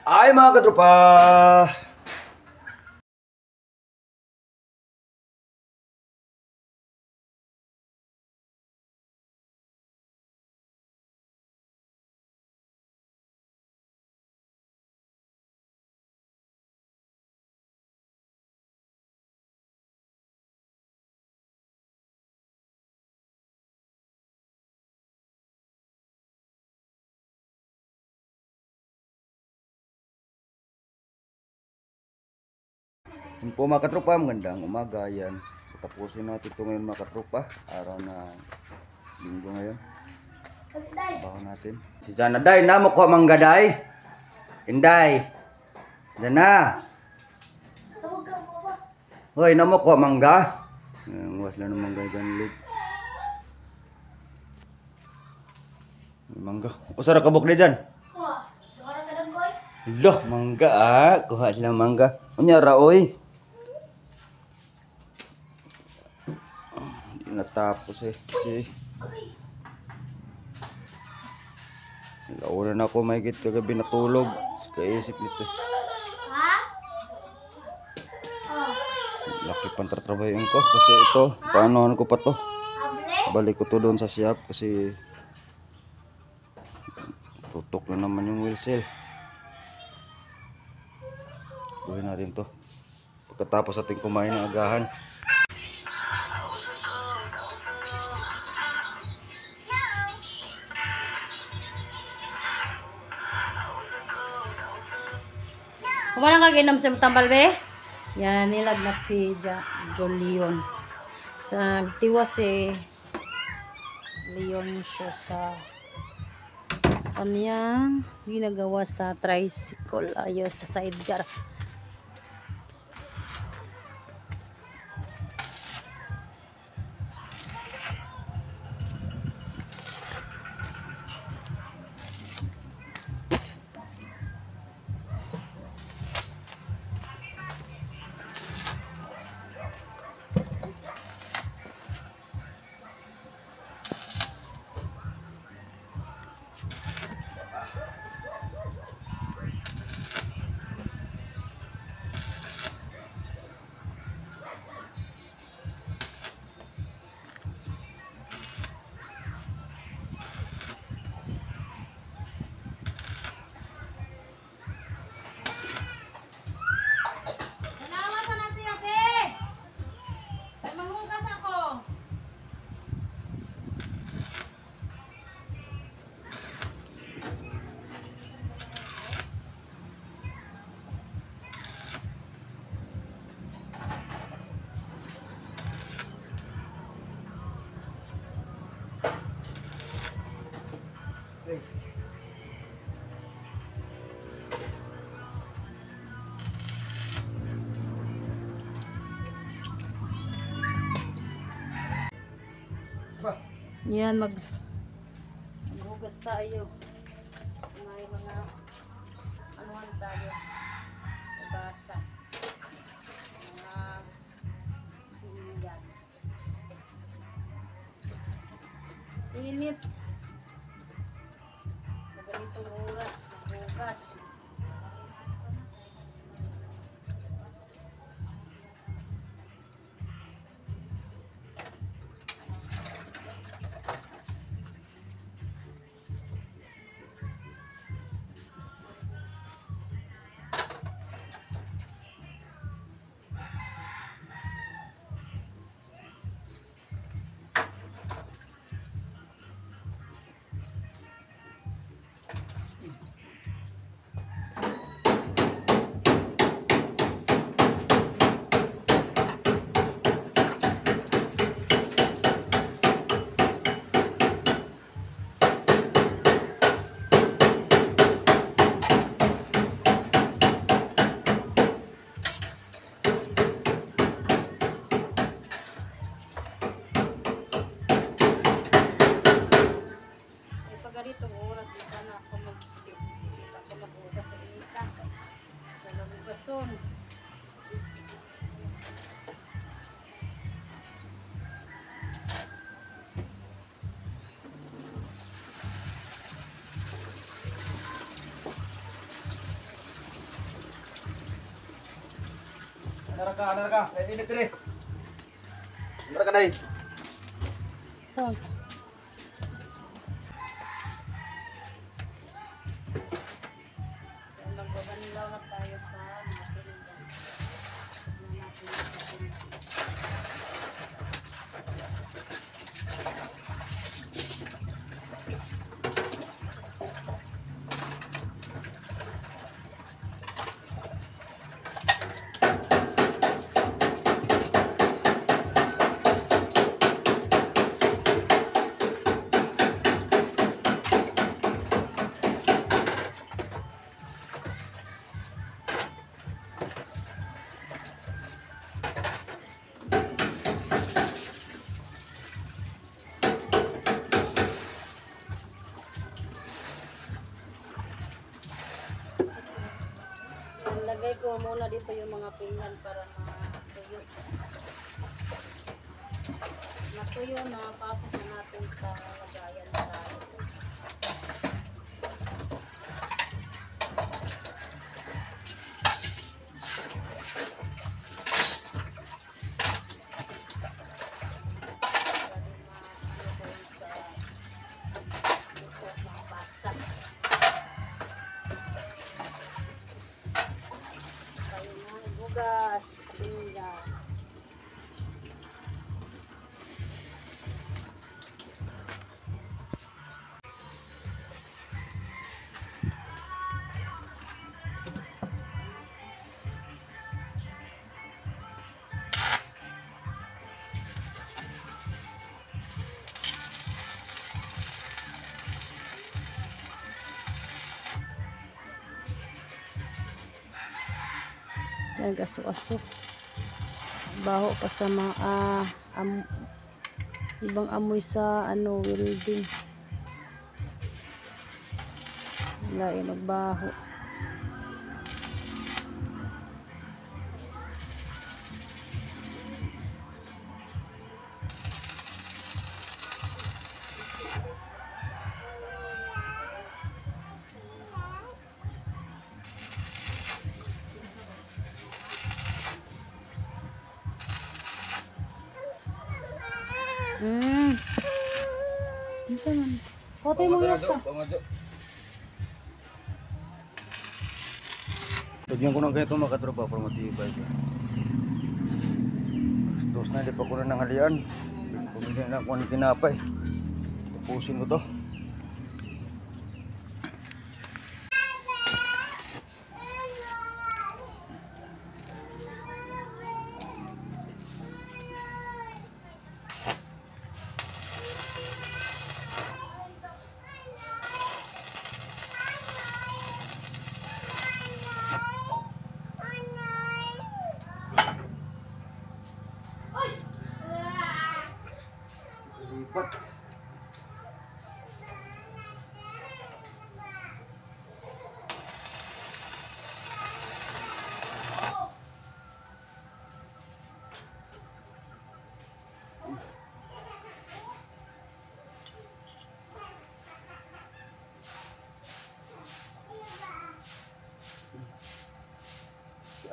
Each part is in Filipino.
Ay mga katropa! Yun po mga katropa, magandang umaga yan. Tapusin natin ito ngayon mga katropa. Araw na linggo ngayon. Trabaho natin. Si Jana, day, namo ko mangga, day. Inday. Jana. Hoy, namo ko mangga. Nguwas lang ng mangga dyan, Lid. Mangga. Usara kabok na dyan. Loh, mangga ah. Kuha sila mangga. Unyara, oy. Hindi natapos eh. Kasi launan ako may kagabi natulog. Kaisip nito. Laki pang tatrabahin ko. Kasi ito, paano ko pa to. Balik ko to doon sa shop kasi tutok na naman yung wheel seal. Buhin natin to pagkatapos ating kumain ng agahan. Kumana ka ginom sa tambal be? Yan, nilagnat si John Leon. Sa tiwas si Leon siya sa kanyang ginagawa sa tricycle. Ayos sa sidecar. Yan, maghugas tayo. May mga anuhan tayo. Basa. Mga pinggan. Init. Maganitong oras. Maghugas. Anara ka. Init rin. Anara ka, day. Saan? Magbabanilaw na tayo sa mga piringan. Lagay ko muna dito yung mga pinggan para matuyo. Natuyo na, pasok na natin sa lagayan sa bugas, pinggan. Yan, aso-aso. Baho pa sa mga ibang amoy sa welding. Lain og baho. Ito man. Kote mo yun ka. Tagyan ko ng ganito mga katropa para matibay. Tapos na, di pa ko na nanghalian. Pumili na ako ng tinapay. Tapusin ko to. Lipat.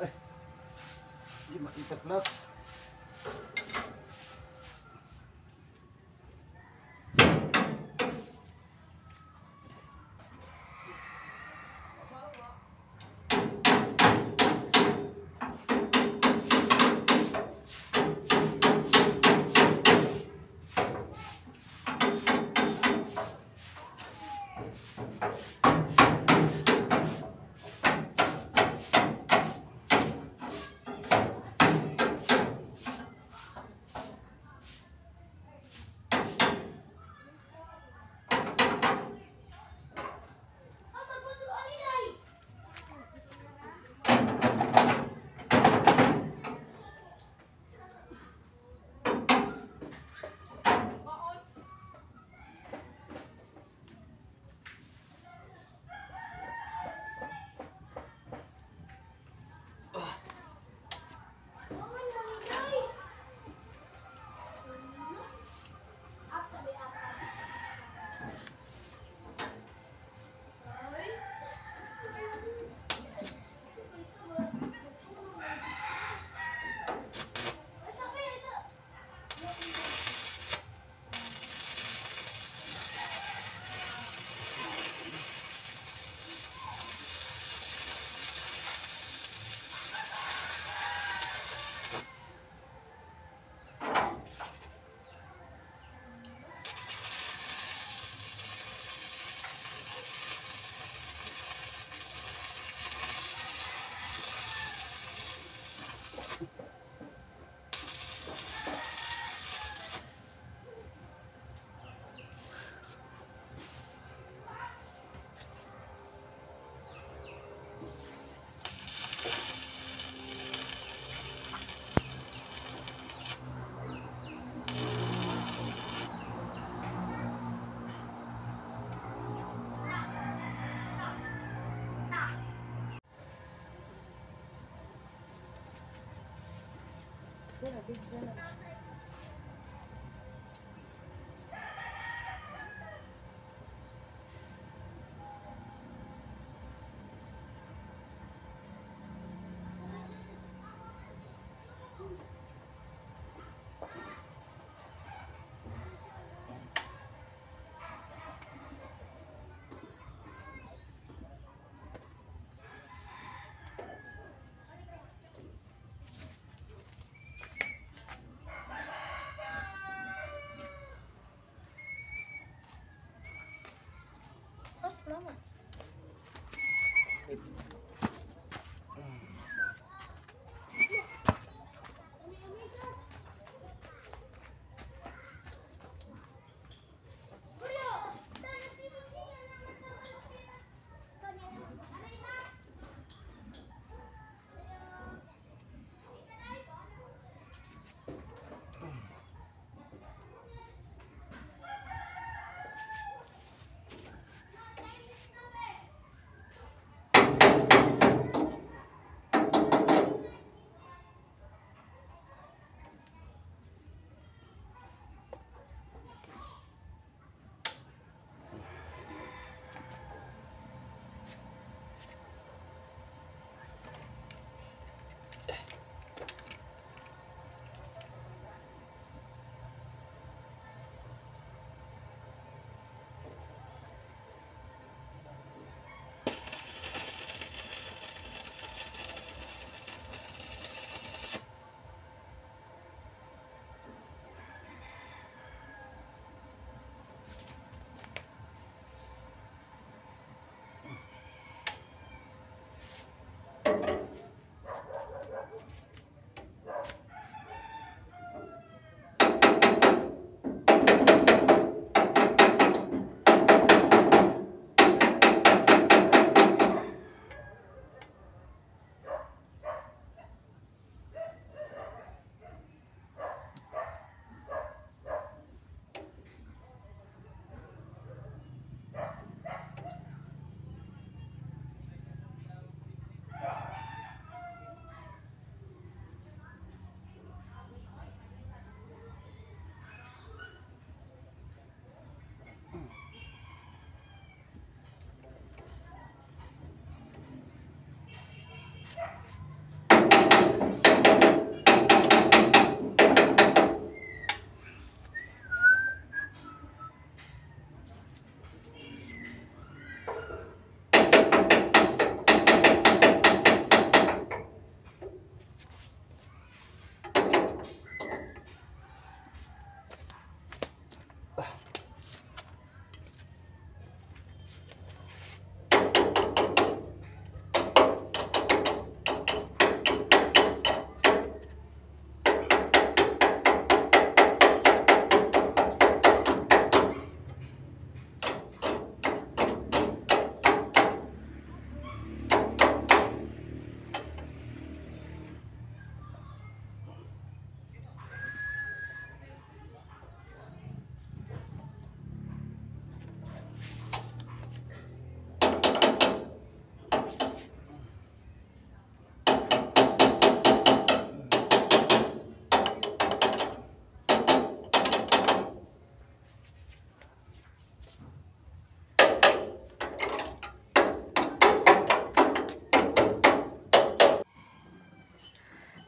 Ay, hindi makita plugs.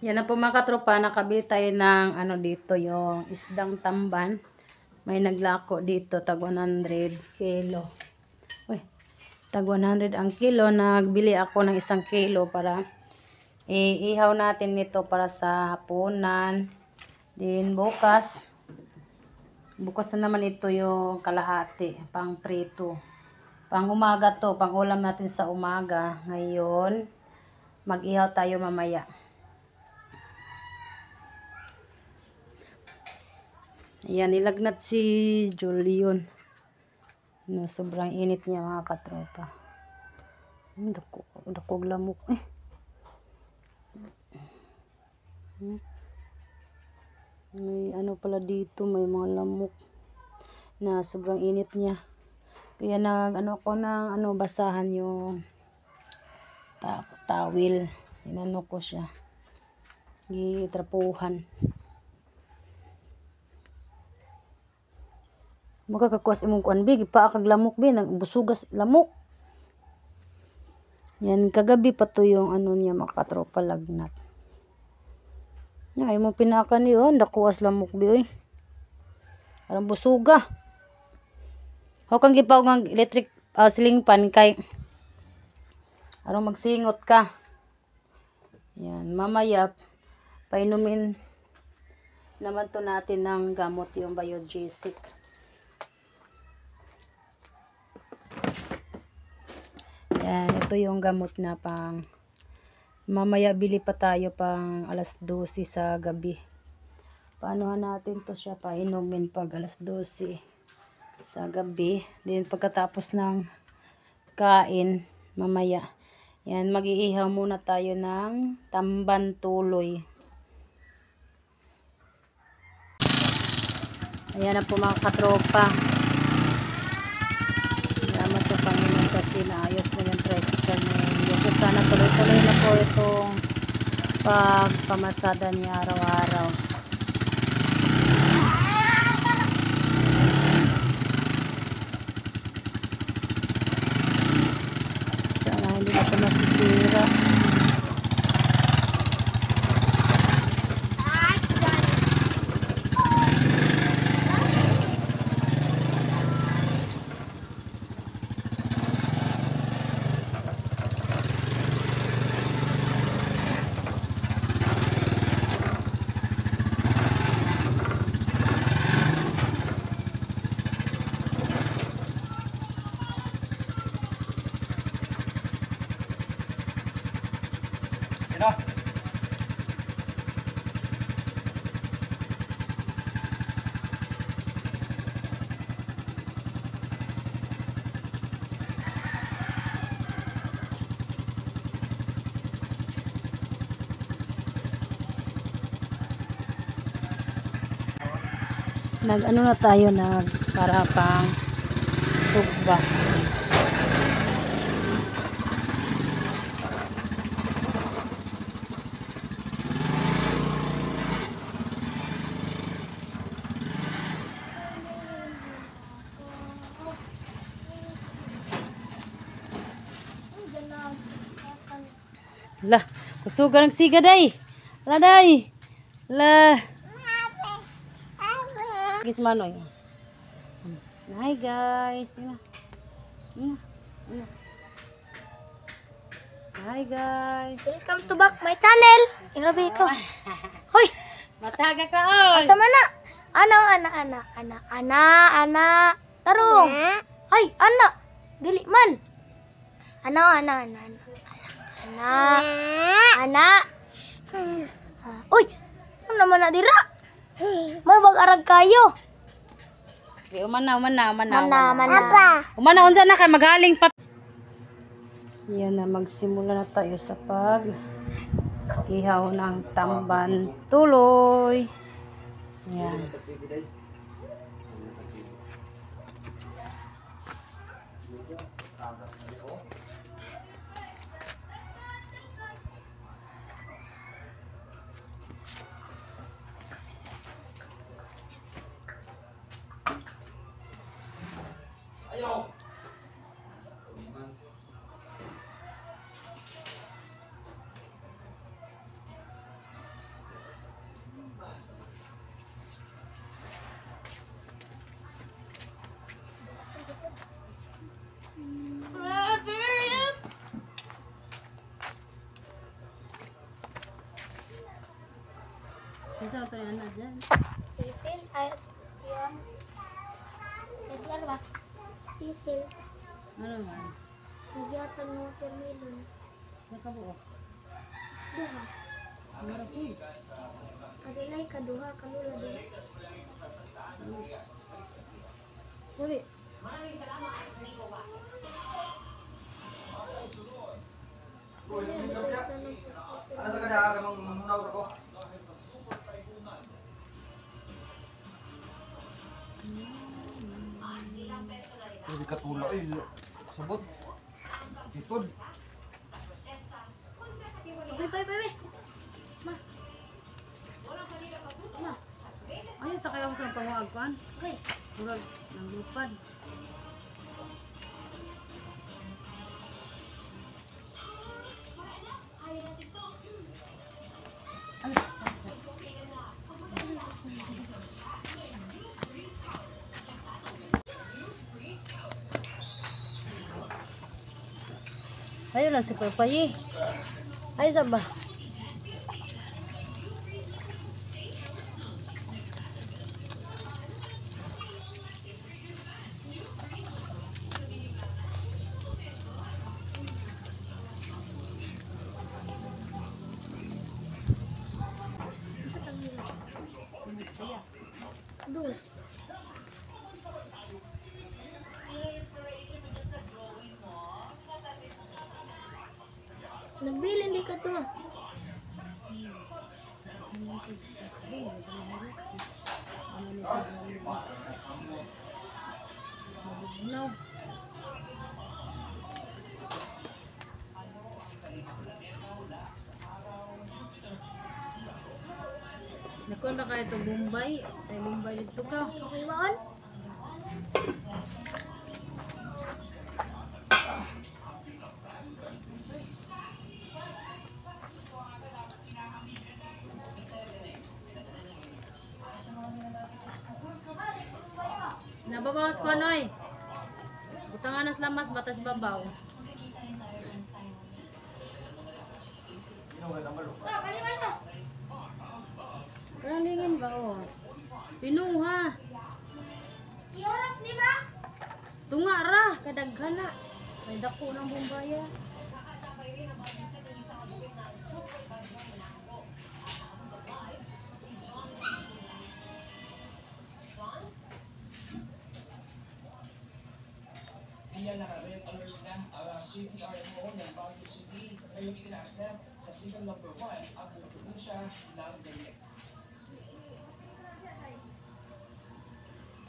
Yan na po mga katropa, nakabili tayo ng ano dito, yung isdang tamban. May naglako dito, tag 100 kilo. Uy, tag 100 ang kilo. Nagbili ako ng 1 kilo para iihaw natin nito para sa hapunan. Then bukas na naman ito yung kalahati, pang prito. Pang umaga to, pang ulam natin sa umaga. Ngayon, mag-ihaw tayo mamaya. Ayan, nilagnat si Julian. No, sobrang init niya mga katropa. Dakog lamok eh. May ano pala dito, may mga lamok na sobrang init niya. Kaya ano ko na basahan yung tawil. Inano ko siya. gitrapuhan. Makakakuas imong kuan bi gipa kag lamok bi nang busugas lamok. Yan kagabi pa to yung ano niya makatropa lagnat. Ay mo pinakan ni on dakuas lamok bi oy. Arang busuga. How kang gipaw ng electric ceiling fan kay arang magsingot ka. Yan mamaya painumin naman to natin ng gamot yung Biogesic. Yan, ito yung gamot na pang mamaya bili pa tayo pang alas 12 sa gabi. Paano natin to siya painumin pag alas 12 sa gabi. Then pagkatapos ng kain mamaya. Yan, mag-iihaw muna tayo ng tamban tuloy. Ayan na po mga katropa. Salamat po Panginoon kasi naayos na yung tricycle na yun. So sana tuloy-tuloy na po itong pagpamasada niya araw-araw. Sana hindi na ito masisira. Nag-ano na tayo para pang sugba. Lah, kusugan ng siga day. Lah day. Lah. Gis manoy. Hi guys. Hi guys. Welcome to back my channel. Ilabi ko. Hoy, Mataga ka oy. asa man na? Ana. Tarong. Hoy, ana. Dili man. Ana. Uy, ano naman na dira? Mabag arag kayo. Umana. Apa? Umana unsa na kay magaling pa. Yan na magsimula na tayo sa ihaw ng tamban tuloy. Yan. Isa ito yan na dyan. Isil ay yun. Isil ba? Isil. Ano man? Nagyatan mo watermelon. Nakabuok. Duha. Marap po. Adilay ka duha kanula din. Uli. Ano sa kada ka mang munaw ko? Hindi ka tula sabot. Tipod. Bye. Ma. kuan. Murag naglupad. Ayun lang si Papayi. Ay, saba. Dus. Nagbilin di ka to. No. Nakon ba kayo ito Bombay? Ay Bombay dito ka. Okay ba on? Nababawas ko anoy. Butangan nas lamas batas babaw. Karalingin ba oh? Pinuha. Iorap ni ma. Tunga ra kadaghana. Kay dako ng Bombaya. Kaya naka-red alert na ang CPRMO ng Baguio City ngayong itinaas na sa signal number 1 ang buong probinsya ng Benguet.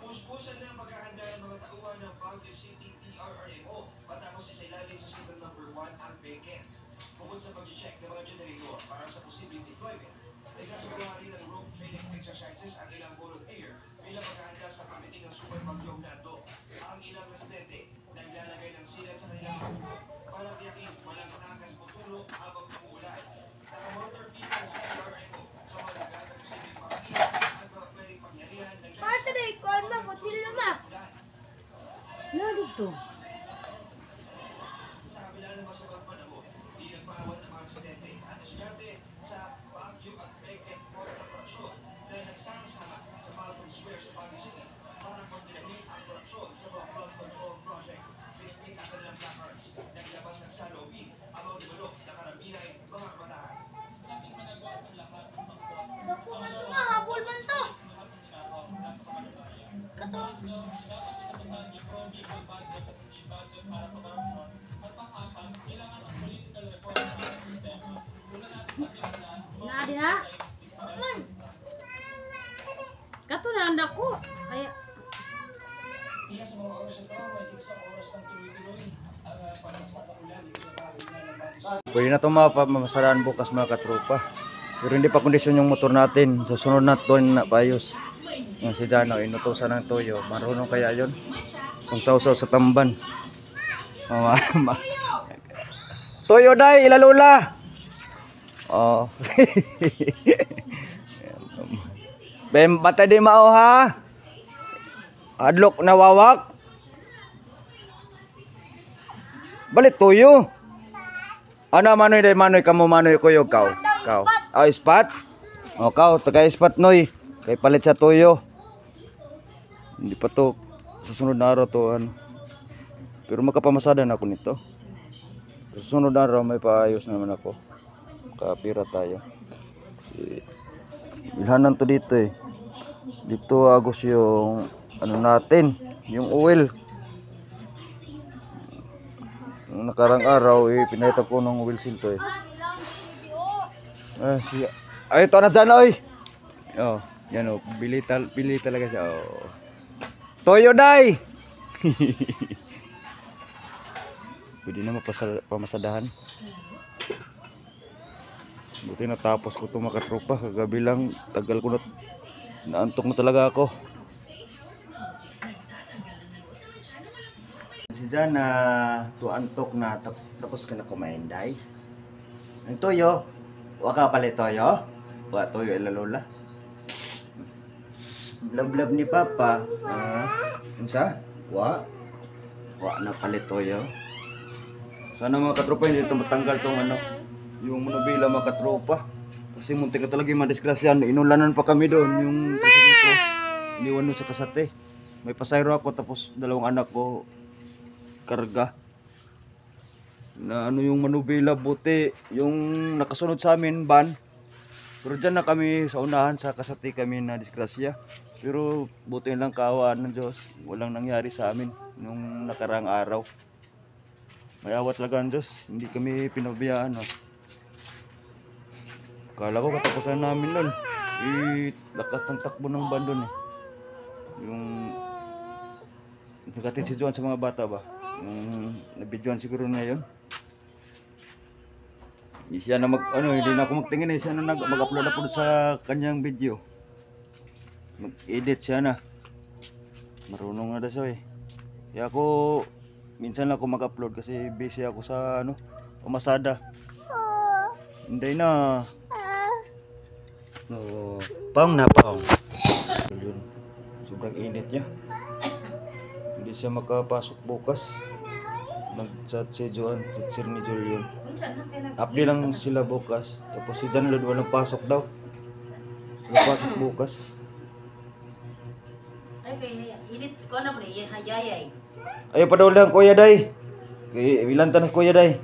Puspusan na ang paghahanda ng mga tauhan ng Baguio City PRRMO matapos isailalim sa signal number 1 ang Benguet. Bukod sa pag-check ng mga generator para sa posibleng deployment, ay kasagawa rin ng rope training exercises ang ilang volunteer bilang paghahanda sa kamiting ng super bagyong Nando. Ang ilang residente naglalagay ng silat sa kanilang puno para tiyakin walang takas o tulo habang umuulan. Naka-monitor people sa PRMO sa mga lugar na posibleng pakakilan at mga pwedeng pangyarihan ng Pasa na ikon ma. Kutsilyo ma. Na dito. sa kabila ng masabang panahon, di nagpaawat ng mga residente at estudyante sa Baguio at Benguet Port Operasyon na nagsama-sama sa Malcolm Square sa Baguio City para pagdilangin ang korupsyon sa mga flood control project. Bitbit ang kanilang placards, naglabas ng salobin ang mga develop na karamihan mga kabataan. Dako man to ma. Habol man to. Katong. Na diha. Man. Kato na lang dako. Ay Iya sa mga oras ito, may isang oras ng tuloy-tuloy ang pagkaksak ng ulan dito sa Baguio na ng Baguio. Pwede na ito mamasaraan bukas mga katropa. Pero hindi pa kondisyon yung motor natin. Susunod na ito na paayos. Yung si Jana, inutusan ng toyo. Marunong kaya yun? Kung sausaw sa tamban. Toyo day, ilalula! Oh. Bem, bata di mao ha? Adlok na wawak. Balik toyo. Ano manoy day manoy kamo manoy kuyo kaw. Kaw. Ah, ispat. O kaw, taga ispat noy. Kay palit sa toyo. Hindi pa to susunod na araw to ano. Pero magkapamasadan ako nito. Susunod na araw may paayos naman ako. Kapira tayo. Ilhanan to dito eh. Dito agos yung ano natin, yung oil. Nung nakarang araw eh pinahita ko ng oil seal to eh. Siya. Ay ito na dyan oy. Oh, yan oh, bili talaga siya. Oh. Toyo day. Pwede na pamamasadahan. Buti natapos ko ito makatropa. Kagabi lang, tagal ko na naantok na talaga ako. Si Jana, tuantok na tapos ka na kumain, day. Ang toyo, wa ka pala toyo? Wa toyo ilalola. Blab-blab ni Papa. Unsa? Wa na pala toyo. Sana mga katropa hindi ito matanggal tong ano, yung manubila mga katropa. Kasi muntik ka talaga yung madisgrasyan. Inulanan pa kami doon. Yung kasi ko, iniwan doon sa Kasate. May pasayro ako tapos dalawang anak ko karga. Na ano yung manubila, buti. Yung nakasunod sa amin, van. Pero dyan na kami sa unahan, sa Kasate kami na disgrasya. Pero buti lang kaawaan ng Diyos. Walang nangyari sa amin nung nakarang araw. May awat talaga ang Diyos. Hindi kami pinabayaan. Kala ko katapusan namin nun. Lakas ng takbo ng van dun eh. Yung nagkatid si Juan sa mga bata ba? Yung nabidyoan siguro na yun. Siya na hindi na ako magtingin eh. Siya na mag-upload sa kanyang video. Mag-edit siya na. Marunong na daw siya eh. Kaya ako, minsan lang ako mag-upload kasi busy ako sa pamasada. Hindi na. No, pang. Yun. Sobrang init niya. Hindi siya makapasok bukas. Nag-chat si Joan, teacher ni Julian. Update lang sila bukas. Tapos si Jan walang pasok daw. Walang pasok bukas. Init ko na mo ni hayayay. Ayo pa daw lang Kuya Day. Kay ilan taon na Kuya Day?